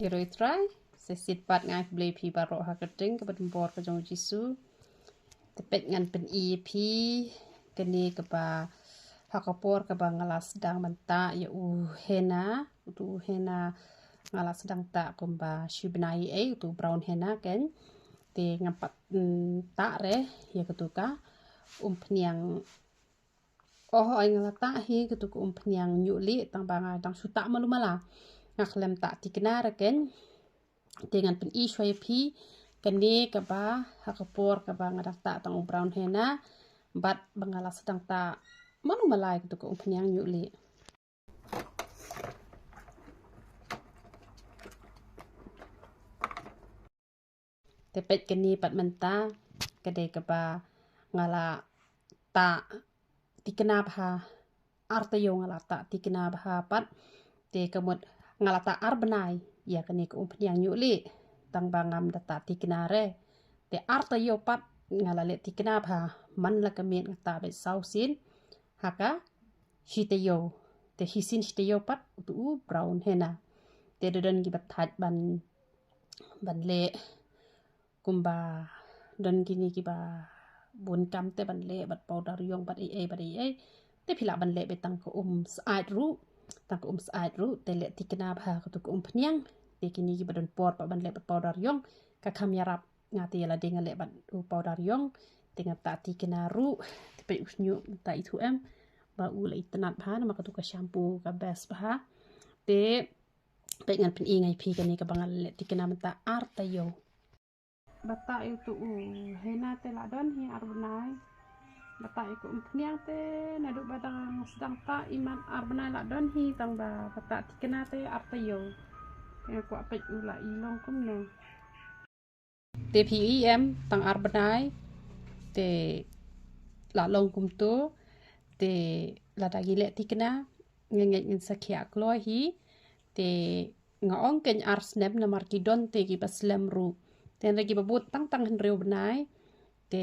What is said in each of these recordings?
Iroi try sesit pat ngai ble pi baro ha keting ke bor ke jong jisu tepet ngan pen EP keni ke ba hakapor ke ba ngalas sedang menta ya hena tu hena ngalas sedang tak kumba shibnai tu brown hena ken te ngapat tak re ya ketuka peniang ai ngalata hi ketuka peniang nyuli tang banga tang suta malumala ngaklem tak tiknar ken dengan pen i shwai pi keni ke ba hakapor ke ba ngadak tak tang brown hena bat bangalas sedang tak malumalai ketuka peniang nyuli tepet keni pat menta kedai ke ba ngala tak tikna bha artayo ngala tak tikna bha pat te kemut ngala tak arbenai ya keni ke peniang nyuli tang bangam data tikna re te artayo pat ngala le tikna bha man la kemit ngata be sausin haka hitayo te hisin hitayo pat tu brown hena te don gi batat ban le kumba don gini ki ba bun kam te ban le bat powder yong bat ai te phila ban le betang ko saat ru tang ko saat ru te le tikna bha ko to pniang te kini ki badon por pa ban le bat powder yong ka kham yarap ngati la ding le bat powder yong te ngata tikna ru te pe usnyu ta itu ba u le itnat bha na ka to ka shampoo ka best bha te pe ngan pen ngai phi kani ka bangal le tikna mata artayo bata itu hena te ladon hi arbnai bata iku pniang te nadu badang sedang ta iman arbnai ladon hi tang ba bata tikena te artayo yang ku apet ula ilong kum no te pem tang arbnai te la long kum tu te la dagi le tikena ngeng ngin sakia kloi hi te ngaong ken arsnep na markidon te ki baslem ru ten lagi babut tang henreu benai te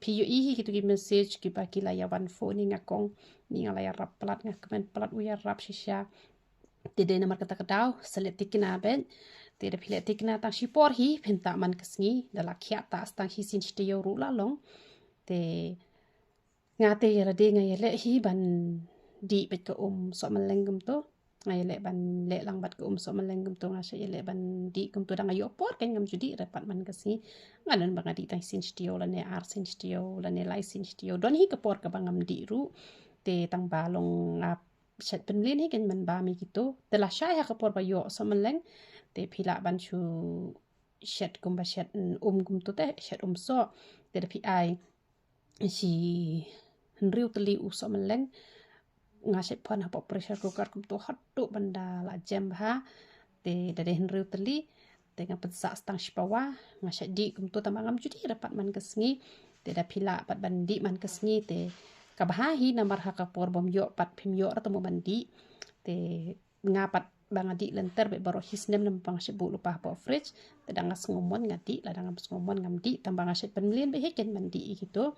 piu hi gitu ki message ki pa ki layawan phone ni ngakong ni ngalaya rap plat ngakemen plat uya rap shisha te de namar kata kadau selet tikina ben te de pilet tikina tang shipor hi penta man kesngi dala khia ta stang hi sin stio ru la long te ngate yara de ngayele hi ban di bet ko so malengum to ngai le ban le lang bat ko so malengum to ngasya le ban di kum to dang ayo por kan ngam judi repat man kasi nganan bang adi tang sin stio la ne ar sin stio la ne lai sin stio don hi ka por ka bangam di ru te tang balong ngap chat penlin hi kan man ba mi gitu te la shay ha ka por ba yo so maleng te phila ban chu chat kum ba chat kum to te chat so te pi ai si henriu teli so maleng ngasih pon apa pressure cooker kum to hatu benda la jam ha te dari henriu teli dengan pensa stang shipawa ngasih di kum to tamangam judi dapat man kesngi te da pila pat bandi man kesngi te kabahi namar ha kapor bom yo pat phim yo atau mandi te ngapat bangadi lenter be baro hisnem nam pang shibu lupa po fridge te dangas ngomon ngati la dangas ngomon ngamdi tambang asyik penlin be heken mandi gitu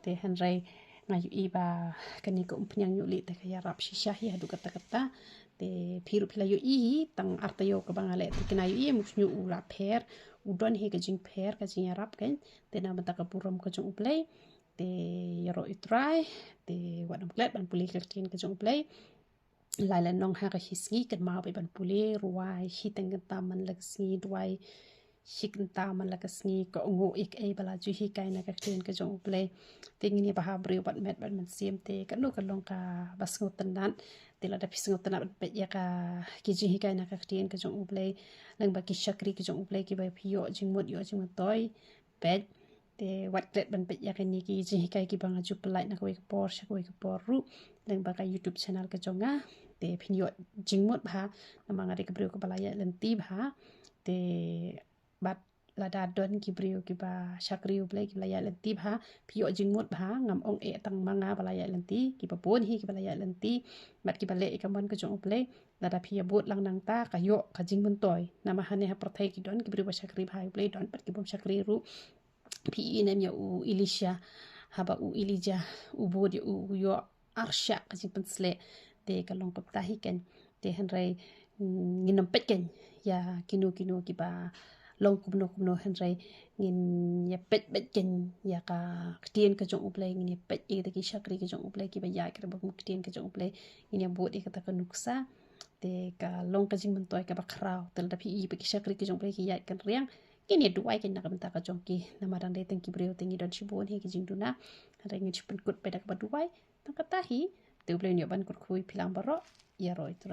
te henrai ngayu iba kani ko pnyang nyuli te kaya rap shisha hi hadu kata-kata te phiru philayo i tang artayo ka bangale te kinayo i musnyu ula pher udon hi ka jing pher ka jing rap kan te na mata ka purom ka jung play te yaro itrai te wadam klet ban puli kletin ka jung play laila nong ha ka hisngi kan ma be ban puli ruai hiteng taman laksni duai shikin taman lakasni ko ngo ik e bala ju hi kai na ka tin ka jong play tingini ba habri bat met bat man sim te ka no ka long ka bas ngotan dan te la da pis ngotan bet ya ka ki ji hi kai na ka tin ka jong play lang ba ki shakri ka jong play ki ba pio jing mot yo jing toy bet te wat klet ban bet ya ka ni ki ji hi kai ki ba nga ju plai na ko ka por sha ko ka por ru lang ba ka youtube channel ka jonga te phinyo jing mot ba na ma nga de ka brio ka bala ya lenti ba te bat lada don kibrio kiba shakriu play kibla ya lenti bha pio jingmut bha ngam ong e tang manga bala ya lenti kiba pon hi kibla ya lenti bat kiba le ikamon ka jong play lada phia bot lang nang ta ka yo ka jingmun toy nama hane ha prathai ki don kibrio ba shakri bha play don pat kibom shakri ru pi nem ya u ilisha haba u ilija u bod u yo arsha ka jing pensle te ka long ka tahi ken te henrai ngin pet ken ya kinu ki ba long kubno henry ngin ya pet ken ya ka ktien ka jong uplay ngin ya pet ki ki shakri ki jong uplay ki ba ya kra ba ktien ka jong uplay ngin ya bodi ka ta ka nuksa te ka long ka jing mentoy ka ba khrau tel da pi ba ki shakri ki jong uplay ki ya kan riang kin ya duai ken nak benta ka jong ki namarang de teng ki breu teng idon chibon he ki jing duna ada ngin chipen kut pedak ba duai tak tahi te uplay nyoban kut kui pilang baro ya ro itu